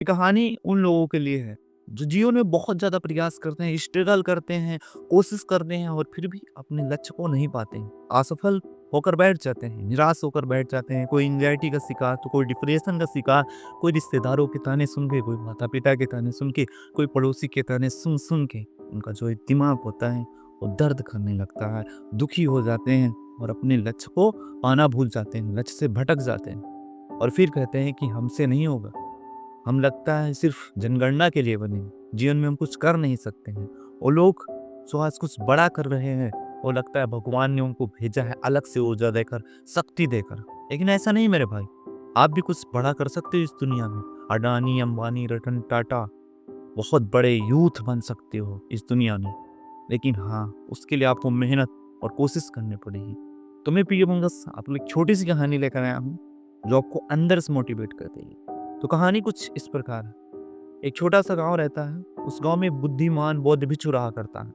ये कहानी उन लोगों के लिए है जो जीवन में बहुत ज़्यादा प्रयास करते हैं, स्ट्रगल करते हैं, कोशिश करते हैं और फिर भी अपने लक्ष्य को नहीं पाते हैं। असफल होकर बैठ जाते हैं, निराश होकर बैठ जाते हैं। कोई एंग्जायटी का शिकार, तो कोई डिप्रेशन का शिकार, कोई रिश्तेदारों के ताने सुन के, कोई माता-पिता के ताने सुन के, कोई पड़ोसी के ताने सुन-सुन के उनका जो एक दिमाग होता है वो दर्द करने लगता है, दुखी हो जाते हैं और अपने लक्ष्य को पाना भूल जाते हैं, लक्ष्य से भटक जाते हैं और फिर कहते हैं कि हमसे नहीं होगा। हम लगता है सिर्फ जनगणना के लिए बने हैं, जीवन में हम कुछ कर नहीं सकते हैं। वो लोग जो आज कुछ बड़ा कर रहे हैं, वो लगता है भगवान ने उनको भेजा है अलग से ऊर्जा देकर, शक्ति देकर। लेकिन ऐसा नहीं मेरे भाई, आप भी कुछ बड़ा कर सकते हो इस दुनिया में। अडानी, अंबानी, रतन टाटा, बहुत बड़े यूथ बन सकते हो इस दुनिया में। लेकिन हाँ, उसके लिए आपको मेहनत और कोशिश करनी पड़ेगी। तो मैं पीएम बस आपको एक छोटी सी कहानी लेकर आया हूँ, जो आपको अंदर से मोटिवेट कर देगी। तो कहानी कुछ इस प्रकार है। एक छोटा सा गांव रहता है। उस गांव में बुद्धिमान बौद्ध भिक्षु रहा करता है,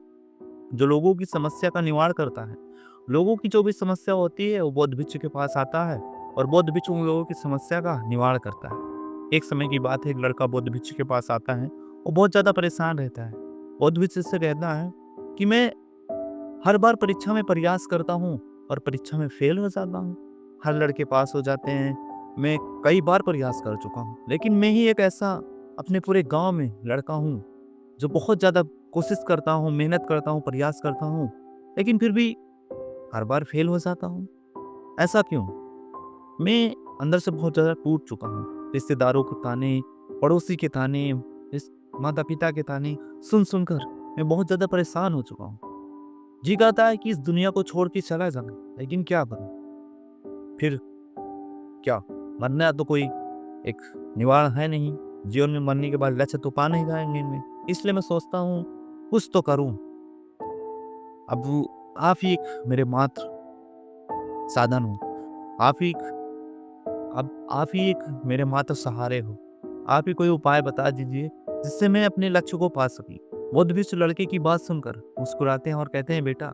जो लोगों की समस्या का निवारण करता है। लोगों की जो भी समस्या होती है वो बौद्ध भिक्षु के पास आता है और बौद्ध भिक्षु उन लोगों की समस्या का निवारण करता है। एक समय की बात है, एक लड़का बौद्ध भिक्षु के पास आता है। वो बहुत ज्यादा परेशान रहता है। बौद्ध भिक्षु से कहता है कि मैं हर बार परीक्षा में प्रयास करता हूँ और परीक्षा में फेल हो जाता हूँ। हर लड़के पास हो जाते हैं। मैं कई बार प्रयास कर चुका हूँ, लेकिन मैं ही एक ऐसा अपने पूरे गांव में लड़का हूँ जो बहुत ज़्यादा कोशिश करता हूँ, मेहनत करता हूँ, प्रयास करता हूँ, लेकिन फिर भी हर बार फेल हो जाता हूँ। ऐसा क्यों? मैं अंदर से बहुत ज़्यादा टूट चुका हूँ। रिश्तेदारों के ताने, पड़ोसी के ताने, इस माता-पिता के ताने सुन-सुनकर मैं बहुत ज़्यादा परेशान हो चुका हूँ। जी कहता है कि इस दुनिया को छोड़ के चला जाऊँ, लेकिन क्या करूँ? फिर क्या? मरना तो कोई एक निवारण है नहीं। जीवन में मरने के बाद लक्ष्य तो पा नहीं जाएँगे इनमें। इसलिए मैं सोचता हूँ कुछ तो करूँ। अब आप ही एक मेरे मात्र साधन हो। आप ही आप ही एक मेरे मात्र सहारे हो। आप ही कोई उपाय बता दीजिए जिससे मैं अपने लक्ष्य को पा सकूँ। बुद्ध भी उस लड़के की बात सुनकर मुस्कुराते हैं और कहते हैं, बेटा,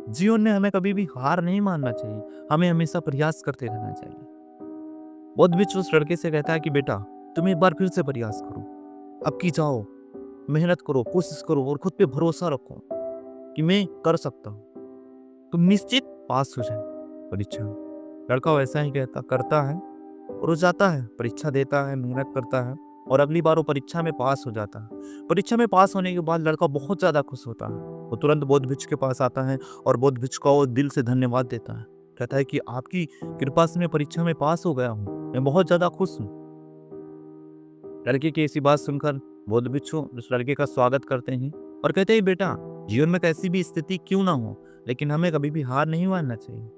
जीवन में हमें कभी भी हार नहीं मानना चाहिए। हमें हमेशा प्रयास करते रहना चाहिए। बुद्ध भी उस लड़के से कहता है कि बेटा, तुम एक बार फिर से प्रयास करो। अब की जाओ, मेहनत करो, कोशिश करो और खुद पे भरोसा रखो कि मैं कर सकता हूँ। तुम निश्चित पास हो जाए परीक्षा में। लड़का वैसा ही कहता करता है और वो जाता है, परीक्षा देता है, मेहनत करता है और अगली बार वो परीक्षा में पास हो जाता है। परीक्षा में पास होने के बाद लड़का बहुत ज़्यादा खुश होता है। वो तुरंत बौद्ध भिक्षु के पास आता है और बौद्ध भिक्षु का वो दिल से धन्यवाद देता है। कहता है कि आपकी कृपा से मैं परीक्षा में पास हो गया हूँ। मैं बहुत ज़्यादा खुश हूँ। लड़के की ऐसी बात सुनकर बौद्ध भिक्षु उस लड़के का स्वागत करते हैं और कहते हैं, बेटा, जीवन में कैसी भी स्थिति क्यों ना हो, लेकिन हमें कभी भी हार नहीं मानना चाहिए।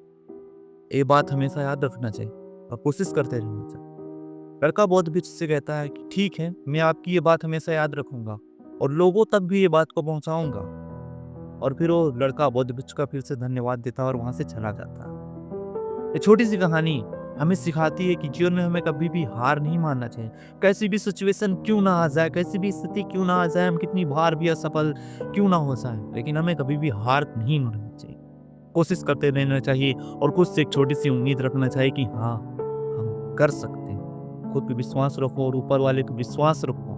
ये बात हमेशा याद रखना चाहिए और कोशिश करते रहना चाहिए। लड़का बौद्ध भिक्षु से कहता है कि ठीक है, मैं आपकी ये बात हमेशा याद रखूंगा और लोगों तक भी ये बात को पहुंचाऊंगा। और फिर वो लड़का बौद्ध भिक्षु का फिर से धन्यवाद देता है और वहां से चला जाता है। ये छोटी सी कहानी हमें सिखाती है कि जीवन में हमें कभी भी हार नहीं मानना चाहिए। कैसी भी सिचुएशन क्यों ना आ जाए, कैसी भी स्थिति क्यों ना आ जाए, हम कितनी बार भी असफल क्यों ना हो जाए, लेकिन हमें कभी भी हार नहीं माननी चाहिए। कोशिश करते रहना चाहिए और खुद से एक छोटी सी उम्मीद रखना चाहिए कि हाँ, हम कर सकते हैं। खुद पे विश्वास रखो और ऊपर वाले पे विश्वास रखो।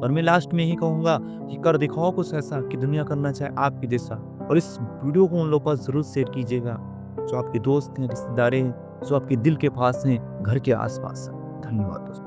और मैं लास्ट में यही कहूंगा कि कर दिखाओ कुछ ऐसा कि दुनिया करना चाहे आपकी जैसा। और इस वीडियो को उन लोगों के पास जरूर शेयर कीजिएगा जो आपके दोस्त हैं, रिश्तेदार हैं, जो आपके दिल के पास हैं, घर के आसपास हैं। धन्यवाद दोस्तों।